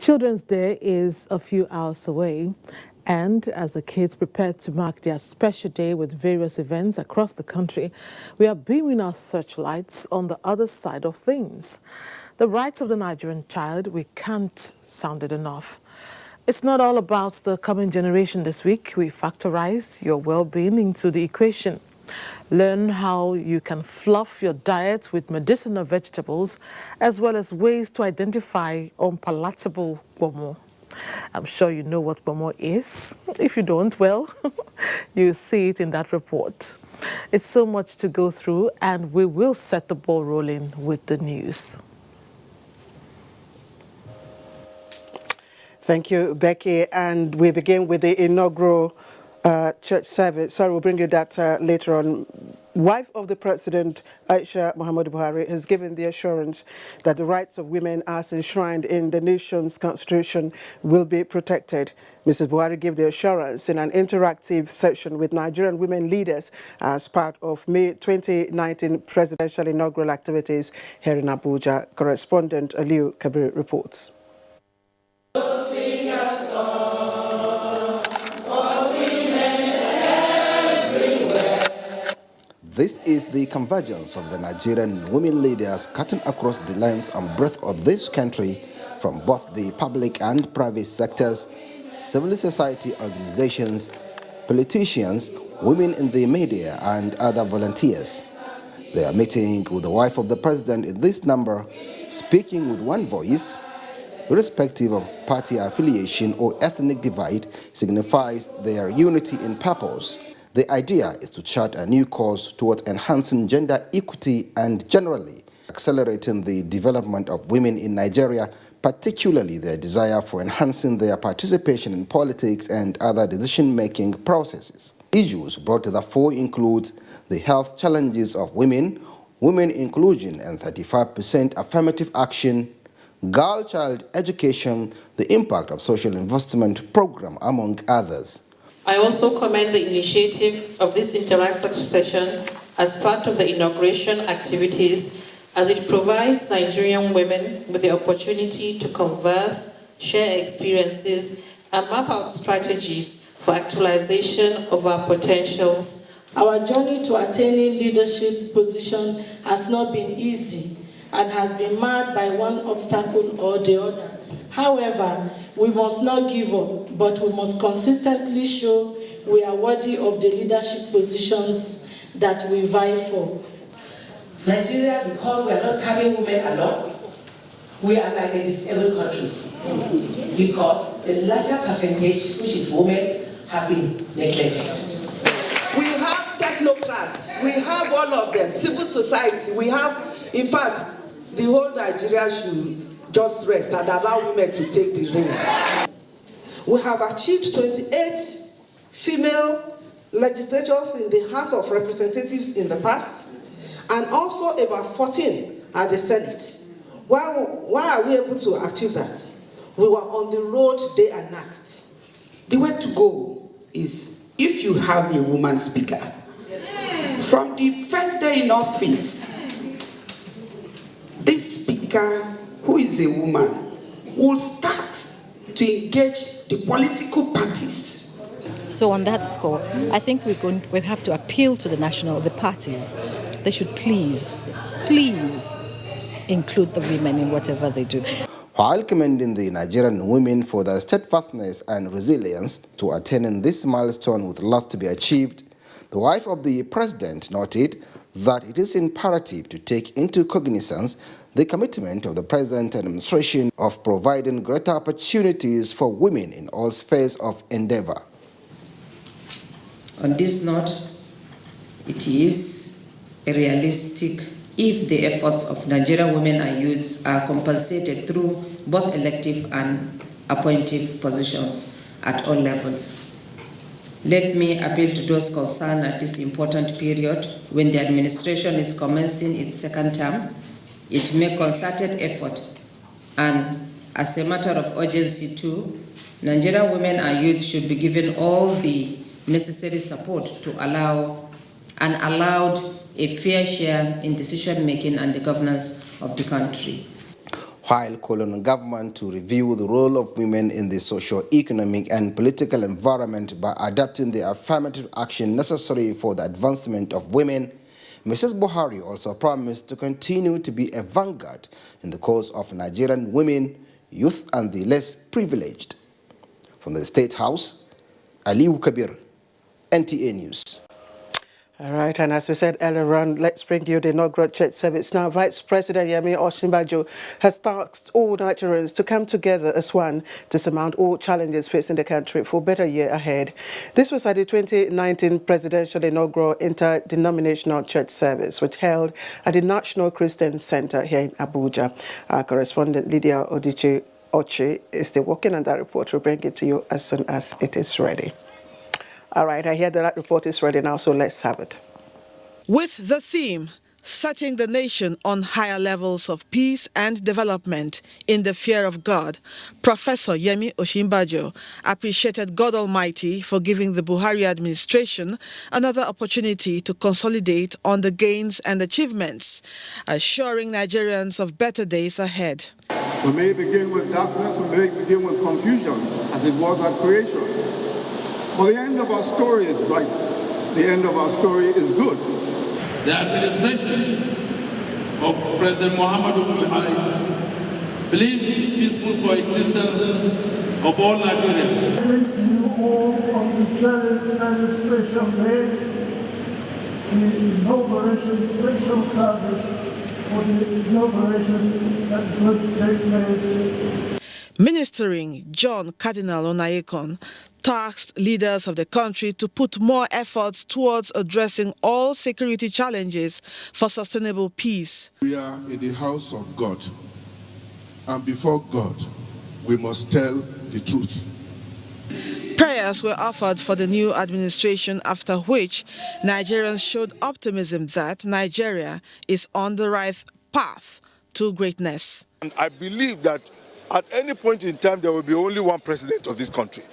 Children's Day is a few hours away, and as the kids prepare to mark their special day with various events across the country, we are beaming our searchlights on the other side of things. The rights of the Nigerian child, we can't sound it enough. It's not all about the coming generation this week. We factorize your well-being into the equation. Learn how you can fluff your diet with medicinal vegetables, as well as ways to identify unpalatable bomo. I'm sure you know what bomo is. If you don't, well, you'll see it in that report. It's so much to go through, and we will set the ball rolling with the news. Thank you, Becky. And we begin with the inaugural church service. Sorry, we'll bring you that later on. Wife of the President, Aisha Muhammadu Buhari, has given the assurance that the rights of women as enshrined in the nation's constitution will be protected. Mrs. Buhari gave the assurance in an interactive session with Nigerian women leaders as part of May 2019 presidential inaugural activities here in Abuja. Correspondent Aliu Kabir reports. This is the convergence of the Nigerian women leaders cutting across the length and breadth of this country from both the public and private sectors, civil society organizations, politicians, women in the media, and other volunteers. They are meeting with the wife of the president in this number, speaking with one voice, irrespective of party affiliation or ethnic divide, signifies their unity in purpose. The idea is to chart a new course towards enhancing gender equity and generally accelerating the development of women in Nigeria, particularly their desire for enhancing their participation in politics and other decision-making processes. Issues brought to the fore include the health challenges of women, women inclusion and 35% affirmative action, girl-child education, the impact of social investment program, among others. I also commend the initiative of this interactive session as part of the inauguration activities, as it provides Nigerian women with the opportunity to converse, share experiences, and map out strategies for actualization of our potentials. Our journey to attaining leadership position has not been easy and has been marred by one obstacle or the other. However, we must not give up, but we must consistently show we are worthy of the leadership positions that we vie for. Nigeria, because we are not carrying women along, we are like a disabled country. Because the larger percentage, which is women, have been neglected. We have technocrats, we have all of them, civil society, we have, in fact, the whole Nigeria should just rest and allow women to take the reins. We have achieved 28 female legislators in the House of Representatives in the past, and also about 14 at the Senate. Why are we able to achieve that? We were on the road day and night. The way to go is if you have a woman speaker. From the first day in office, this speaker, who is a woman, will start to engage the political parties. So on that score, I think we have to appeal to the parties. They should please include the women in whatever they do. While commending the Nigerian women for their steadfastness and resilience to attaining this milestone with a lot to be achieved, the wife of the president noted that it is imperative to take into cognizance the commitment of the present administration of providing greater opportunities for women in all spheres of endeavor. On this note, it is realistic if the efforts of Nigerian women and youths are compensated through both elective and appointive positions at all levels. Let me appeal to those concerned at this important period when the administration is commencing its second term. It make concerted effort, and as a matter of urgency too, Nigerian women and youth should be given all the necessary support to allowed a fair share in decision making and the governance of the country. while calling on government to review the role of women in the socio-economic and political environment by adopting the affirmative action necessary for the advancement of women. Mrs. Buhari also promised to continue to be a vanguard in the cause of Nigerian women, youth and the less privileged. From the State House, Aliu Kabir, NTA News. All right, and as we said earlier on, let's bring you the inaugural church service. Now, Vice President Yemi Osinbajo has tasked all Nigerians to come together as one to surmount all challenges facing the country for a better year ahead. This was at the 2019 presidential inaugural interdenominational church service, which held at the National Christian Center here in Abuja. Our correspondent Lydia Ochi is still working on that report. We'll bring it to you as soon as it is ready. All right, I hear that report is ready now, so let's have it. With the theme, Setting the Nation on Higher Levels of Peace and Development in the Fear of God, Professor Yemi Osinbajo appreciated God Almighty for giving the Buhari administration another opportunity to consolidate on the gains and achievements, assuring Nigerians of better days ahead. We may begin with darkness, we may begin with confusion, as it was at creation. But the end of our story is bright. The end of our story is good. The administration of President Muhammadu Buhari believes in peaceful coexistence of all Nigerians. Thanks to you all on this very special day, the inauguration special service for the inauguration that is going to take place. Ministering John Cardinal Onayekon tasked leaders of the country to put more efforts towards addressing all security challenges for sustainable peace. We are in the house of God, and before God, we must tell the truth. Prayers were offered for the new administration, after which Nigerians showed optimism that Nigeria is on the right path to greatness. And I believe that at any point in time, there will be only one president of this country,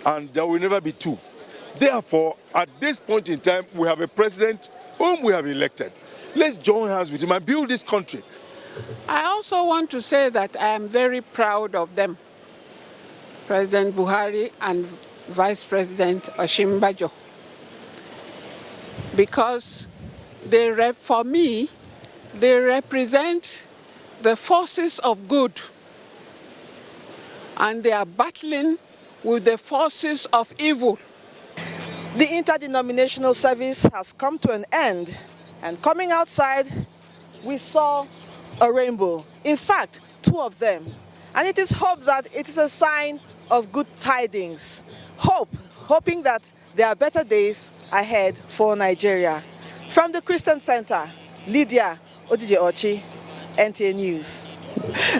and there will never be two. Therefore, at this point in time, we have a president whom we have elected. Let's join hands with him and build this country. I also want to say that I am very proud of them, President Buhari and Vice President Osinbajo, because for me, they represent the forces of good, and they are battling with the forces of evil. The interdenominational service has come to an end, and coming outside, we saw a rainbow. In fact, two of them. And it is hoped that it is a sign of good tidings. Hoping that there are better days ahead for Nigeria. From the Christian Center, Lydia Ochi, NTA News.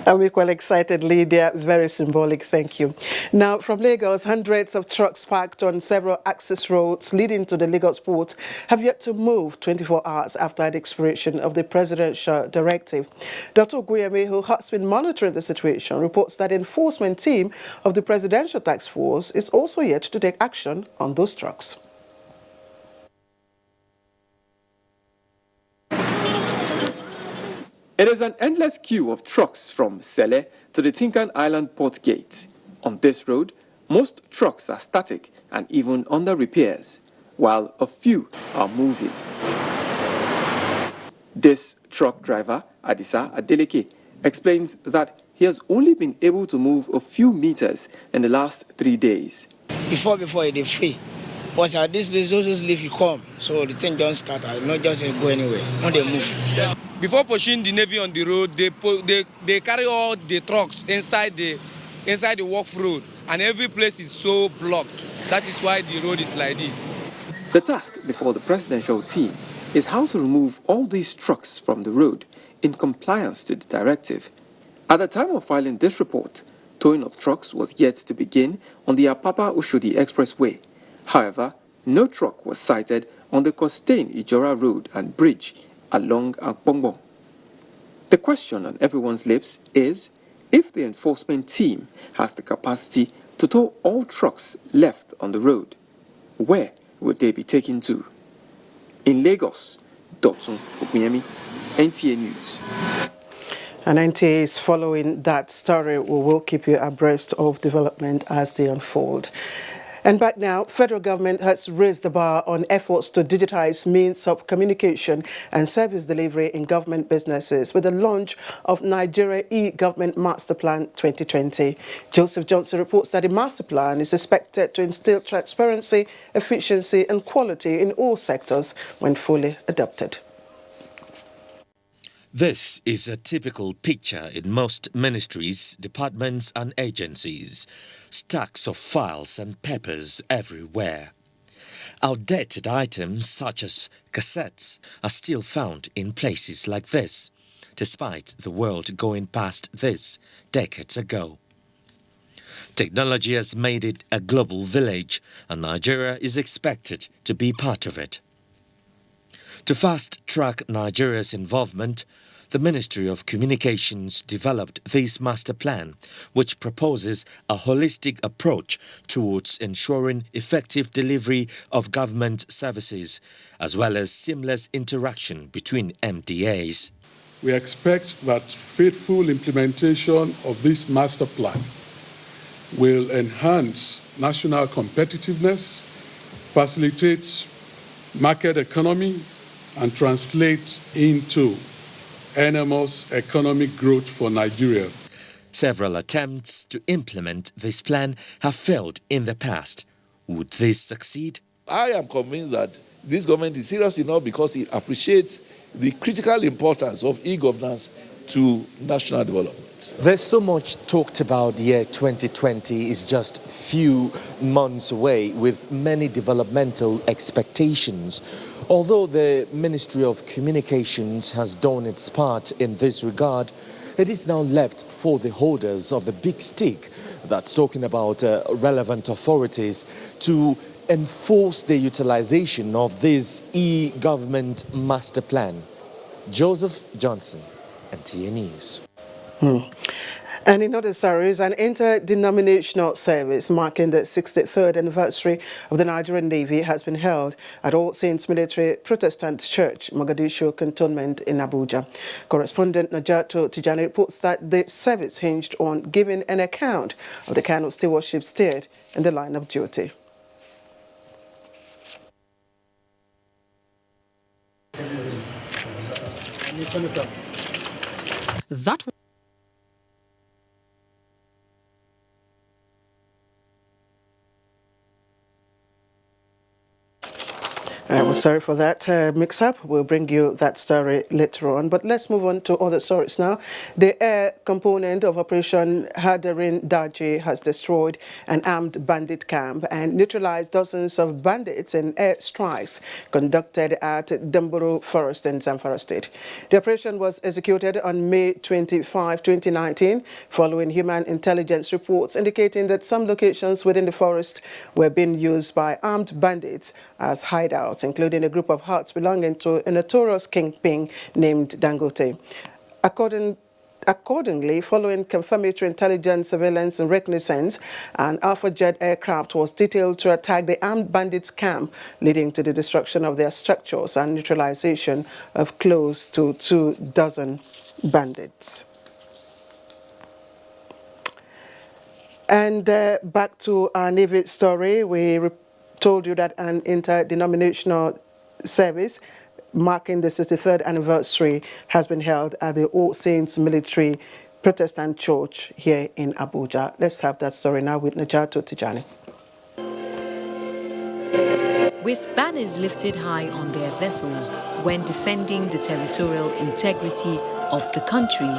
I'm equally excited, Lydia. Very symbolic. Thank you. Now, from Lagos, hundreds of trucks parked on several access roads leading to the Lagos port have yet to move 24 hours after the expiration of the presidential directive. Dr. Oguyemi, who has been monitoring the situation, reports that the enforcement team of the presidential task force is also yet to take action on those trucks. It is an endless queue of trucks from Sele to the Tinkan Island port gate. On this road, most trucks are static and even under repairs, while a few are moving. This truck driver, Adisa Adeleke, explains that he has only been able to move a few meters in the last 3 days. Before it is free. But at this place, those leave you come, so the thing don't start, not just go anywhere, not they move. Before pushing the Navy on the road, they carry all the trucks inside the wharf road, and every place is so blocked. That is why the road is like this. The task before the presidential team is how to remove all these trucks from the road in compliance to the directive. At the time of filing this report, towing of trucks was yet to begin on the Apapa-Oshodi Expressway. However, no truck was sighted on the Costain-Ijora Road and Bridge along Akpongbong. The question on everyone's lips is if the enforcement team has the capacity to tow all trucks left on the road. Where would they be taken to? In Lagos, Dotun Okunyemi, NTA News. And NTA is following that story. We will keep you abreast of development as they unfold. And back now, federal government has raised the bar on efforts to digitize means of communication and service delivery in government businesses with the launch of Nigeria e-Government Master Plan 2020. Joseph Johnson reports that the master plan is expected to instill transparency, efficiency and quality in all sectors when fully adopted. This is a typical picture in most ministries, departments and agencies. Stacks of files and papers everywhere. Outdated items such as cassettes are still found in places like this, despite the world going past this decades ago. Technology has made it a global village, and Nigeria is expected to be part of it. To fast-track Nigeria's involvement, the Ministry of Communications developed this master plan, which proposes a holistic approach towards ensuring effective delivery of government services, as well as seamless interaction between MDAs. We expect that faithful implementation of this master plan will enhance national competitiveness, facilitate market economy, and translate into enormous economic growth for Nigeria. Several attempts to implement this plan have failed in the past. Would this succeed? I am convinced that this government is serious enough because it appreciates the critical importance of e-governance to national development. There's so much talked about year 2020 is just few months away with many developmental expectations. Although the Ministry of Communications has done its part in this regard, it is now left for the holders of the big stick, that's talking about relevant authorities, to enforce the utilization of this e-government master plan. Joseph Johnson, NTA News. And in other stories, an interdenominational service marking the 63rd anniversary of the Nigerian Navy has been held at All Saints Military Protestant Church, Mogadishu Cantonment in Abuja. Correspondent Najato Tijani reports that the service hinged on giving an account of the kind of stewardship steered in the line of duty. That We're sorry for that mix-up. We'll bring you that story later on. But let's move on to other stories now. The air component of Operation Hadarin Daji has destroyed an armed bandit camp and neutralized dozens of bandits in air strikes conducted at Damburu Forest in Zamfara State. The operation was executed on May 25, 2019, following human intelligence reports indicating that some locations within the forest were being used by armed bandits as hideouts, including a group of huts belonging to a notorious kingpin named Dangote. Accordingly, following confirmatory intelligence, surveillance and reconnaissance, an Alpha Jet aircraft was detailed to attack the armed bandits' camp, leading to the destruction of their structures and neutralization of close to 24 bandits. And back to our Navy story, we told you that an interdenominational service marking the 63rd anniversary has been held at the All Saints Military Protestant Church here in Abuja. Let's have that story now with Najato Tijani. With banners lifted high on their vessels when defending the territorial integrity of the country,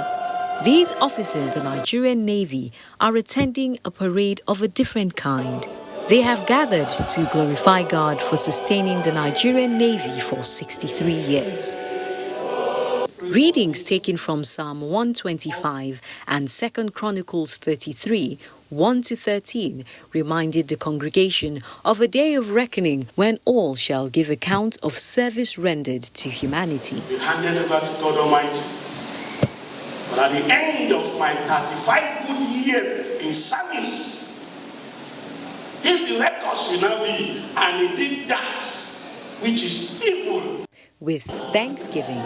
these officers of the Nigerian Navy are attending a parade of a different kind. They have gathered to glorify God for sustaining the Nigerian Navy for 63 years. Readings taken from Psalm 125 and 2 Chronicles 33, 1-13, reminded the congregation of a day of reckoning when all shall give account of service rendered to humanity. We handed over to God Almighty. But at the end of my 35 good years in service, if the record should now be, and he did that which is evil. With thanksgiving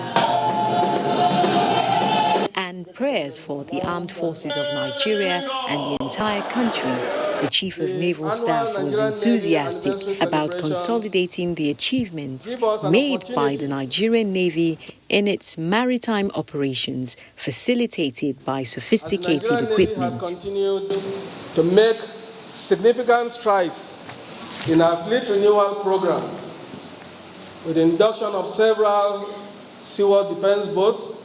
and and prayers for the armed forces of Nigeria and the entire country. The Chief of Naval Staff was enthusiastic about consolidating the achievements made by the Nigerian Navy in its maritime operations, facilitated by sophisticated equipment. Continued to make significant strides in our fleet renewal program with the induction of several seaworld defense boats,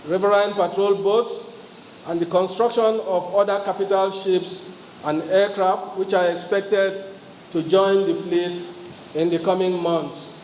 riverine patrol boats, and the construction of other capital ships and aircraft which are expected to join the fleet in the coming months.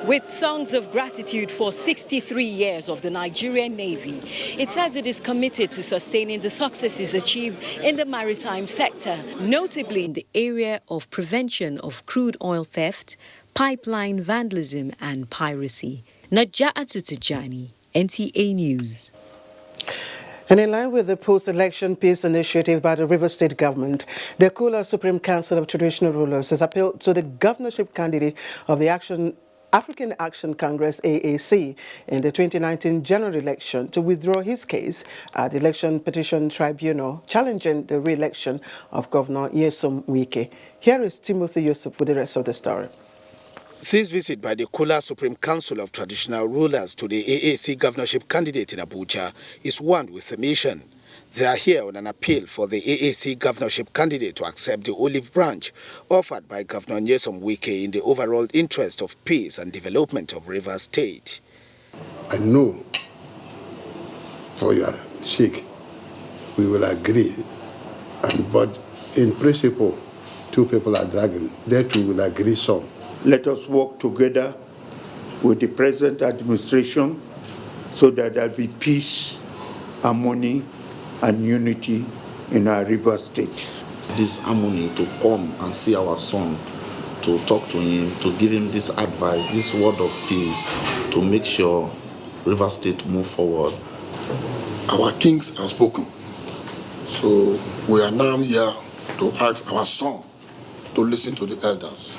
With songs of gratitude for 63 years of the Nigerian Navy, it says it is committed to sustaining the successes achieved in the maritime sector, notably in the area of prevention of crude oil theft, pipeline vandalism and piracy. Naja'atu Tijani, NTA News. And in line with the post-election peace initiative by the Rivers State government, the Kula Supreme Council of Traditional Rulers has appealed to the governorship candidate of the African Action Congress AAC in the 2019 general election to withdraw his case at the Election Petition Tribunal challenging the re-election of Governor Nyesom Wike. Here is Timothy Yusuf with the rest of the story. This visit by the Kula Supreme Council of Traditional Rulers to the AAC governorship candidate in Abuja is one with a mission. They are here on an appeal for the AAC governorship candidate to accept the olive branch offered by Governor Nyesom Wike in the overall interest of peace and development of Rivers State. I know for your sake we will agree, but in principle, two people are dragging. They two will agree some. Let us work together with the present administration so that there will be peace, harmony, and unity in our River State. This harmony to come and see our son, to talk to him, to give him this advice, this word of peace, to make sure River State move forward. Our kings have spoken, so we are now here to ask our son to listen to the elders.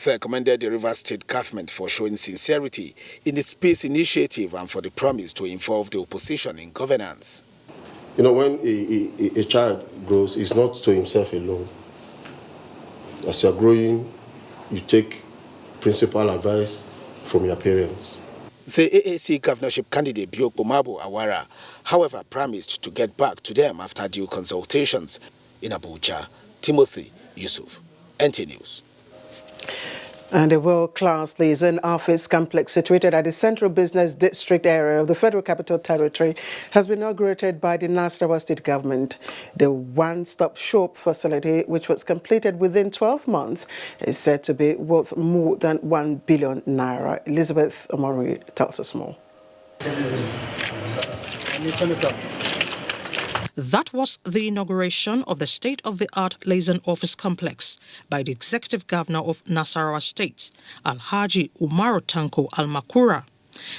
They commended the River State government for showing sincerity in its peace initiative and for the promise to involve the opposition in governance. You know, when a child grows, it's not to himself alone. As you're growing, you take principal advice from your parents. The AAC governorship candidate Bioko Mabo Awara, however, promised to get back to them after due consultations. In Abuja, Timothy Yusuf, NT News. And a world-class liaison office complex situated at the Central Business District area of the Federal Capital Territory has been inaugurated by the Nasarawa State government. The one-stop shop facility, which was completed within 12 months, is said to be worth more than 1 billion naira. Elizabeth Omori tells us more. That was the inauguration of the state-of-the-art liaison office complex by the Executive Governor of Nasarawa State, Alhaji Umaru Tanko Almakura.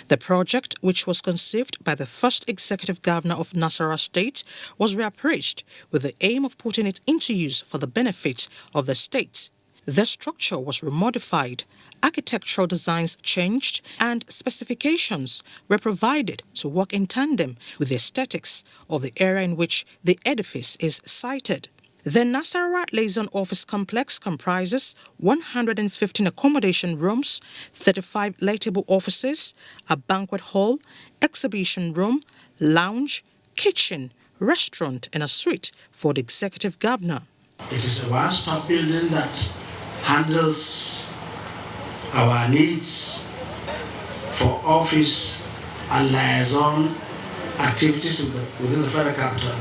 The project, which was conceived by the first Executive Governor of Nasarawa State, was reappraised with the aim of putting it into use for the benefit of the state. The structure was remodified, architectural designs changed, and specifications were provided to work in tandem with the aesthetics of the area in which the edifice is sited. The Nasarawa Liaison Office Complex comprises 115 accommodation rooms, 35 lightable offices, a banquet hall, exhibition room, lounge, kitchen, restaurant, and a suite for the Executive Governor. It is a one-stop building that handles our needs for office and liaison activities within the federal capital.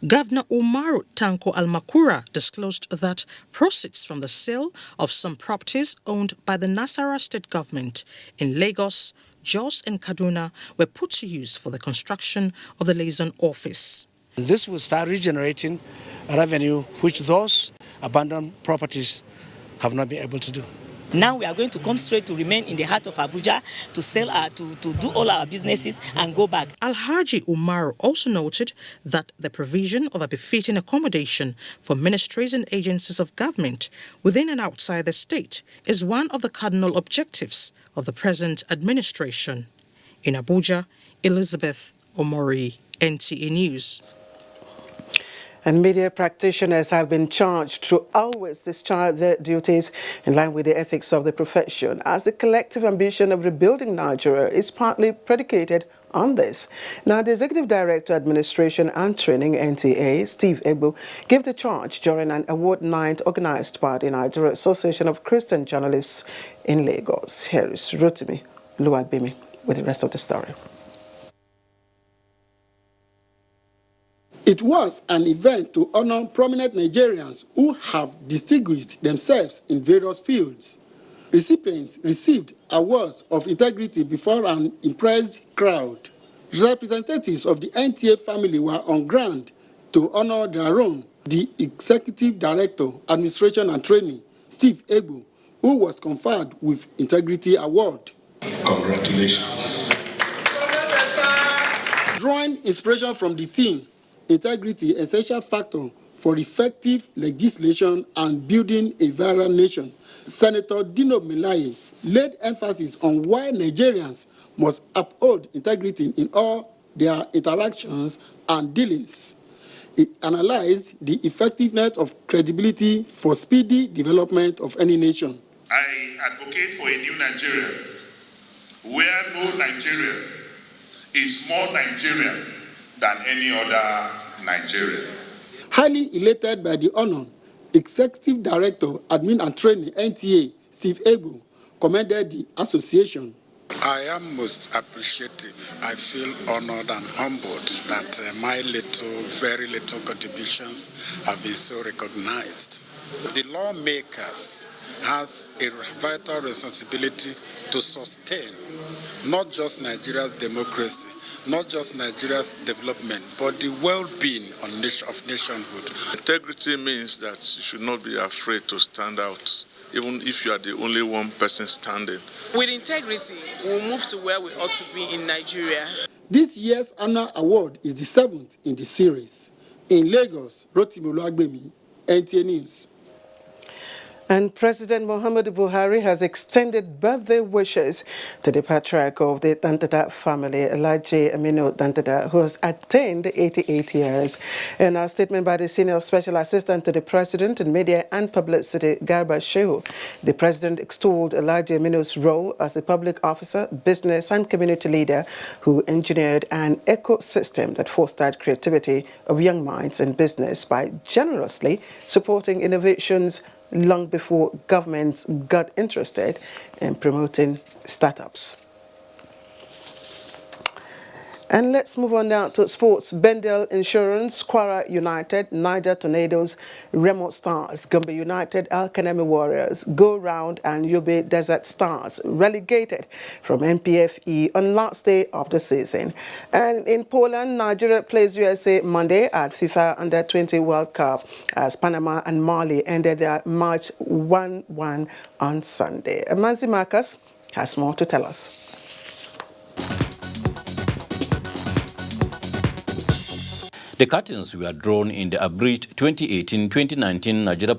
Governor Umaru Tanko Almakura disclosed that proceeds from the sale of some properties owned by the Nasarawa State government in Lagos, Jos and Kaduna were put to use for the construction of the liaison office. This will start regenerating revenue which those abandoned properties have not been able to do. Now we are going to come straight to remain in the heart of Abuja to sell to do all our businesses and go back. Alhaji Umaru also noted that the provision of a befitting accommodation for ministries and agencies of government within and outside the state is one of the cardinal objectives of the present administration. In Abuja, Elizabeth Omori, NTA News. And media practitioners have been charged to always discharge their duties in line with the ethics of the profession, as the collective ambition of rebuilding Nigeria is partly predicated on this. Now, the Executive Director, Administration and Training, NTA, Steve Egbo, gave the charge during an award night organized by the Nigeria Association of Christian Journalists in Lagos. Here is Rotimi Luagbemi with the rest of the story. It was an event to honor prominent Nigerians who have distinguished themselves in various fields. Recipients received awards of integrity before an impressed crowd. Representatives of the NTA family were on ground to honor their own. The Executive Director, Administration and Training, Steve Egbo, who was conferred with Integrity Award. Congratulations. Drawing inspiration from the theme, integrity, essential factor for effective legislation and building a vibrant nation, Senator Dino Melaye laid emphasis on why Nigerians must uphold integrity in all their interactions and dealings. He analyzed the effectiveness of credibility for speedy development of any nation. I advocate for a new Nigeria where no Nigerian is more Nigerian than any other Nigerian. Highly elated by the honor, Executive Director, Admin and Training, NTA, Steve Egbo, commended the association. I am most appreciative. I feel honored and humbled that my very little contributions have been so recognized. The lawmakers has a vital responsibility to sustain not just Nigeria's democracy, not just Nigeria's development, but the well-being of nationhood. Integrity means that you should not be afraid to stand out, even if you are the only one person standing. With integrity, we'll move to where we ought to be in Nigeria. This year's honor award is the 7th in the series. In Lagos, Rotimi Oluwagbemi, NTA News. And President Muhammadu Buhari has extended birthday wishes to the patriarch of the Dantada family, Alhaji Aminu Dantada, who has attained 88 years. In a statement by the Senior Special Assistant to the President in Media and Publicity, Garba Shehu, the President extolled Alhaji Aminu's role as a public officer, business and community leader who engineered an ecosystem that fostered creativity of young minds in business by generously supporting innovations long before governments got interested in promoting startups. And let's move on now to sports. Bendel Insurance, Kwara United, Niger Tornadoes, Remo Stars, Gombe United, Al Kanemi Warriors, Go Round and Yobe Desert Stars relegated from NPFE on last day of the season. And in Poland, Nigeria plays USA Monday at FIFA Under-20 World Cup as Panama and Mali ended their match 1-1 on Sunday. Amanzi Marcus has more to tell us. The curtains were drawn in the abridged 2018-2019 Nigeria